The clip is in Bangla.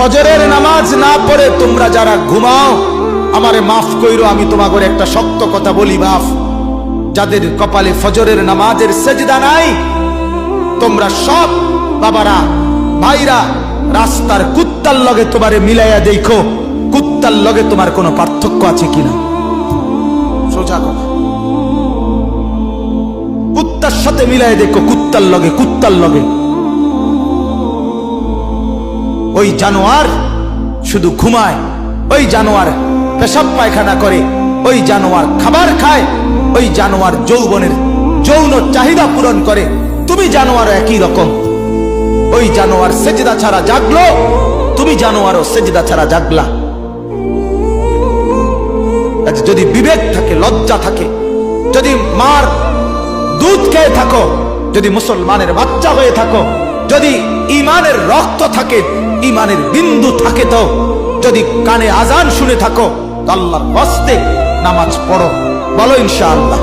ফজরের নামাজ না পড়ে তোমরা যারা ঘুমাও, আমারে মাফ কইরো, আমি তোমাদের একটা শক্ত কথা বলি বাপ, যাদের কপালে ফজরের নামাজের সেজদা নাই, তোমরা সব বাবারা ভাইরা রাস্তার কুত্তার লগে তোমারে মিলাইয়া দেখো, কুত্তার লগে তোমার কোনো পার্থক্য আছে কিনা। সোজা কথা, কুত্তার সাথে মিলাই দেখো, কুত্তার লগে। ওই জানোয়ার শুধু ঘুমায়, ওই জানোয়ার পেশাব পায়খানা করে, ওই জানোয়ার খাবার খায়, ওই জানোয়ার যৌবনের যৌন চাহিদা পূরণ করে। তুমি জানোয়ার একই রকম, ওই জানোয়ার সেজদা ছাড়া জাগলো, তুমি জানোয়ারও সেজদা ছাড়া জাগলা। যদি বিবেক থাকে, লজ্জা থাকে, যদি মার দুধ খেয়ে থাকো, যদি মুসলমানের বাচ্চা হয়ে থাকো, যদি ইমানের রক্ত থাকে, ইমানের বিন্দু থাকে, তো যদি কানে আজান শুনে থাকো, তো আল্লাহর হস্তে নামাজ পড়ো, বলো ইনশাআল্লাহ।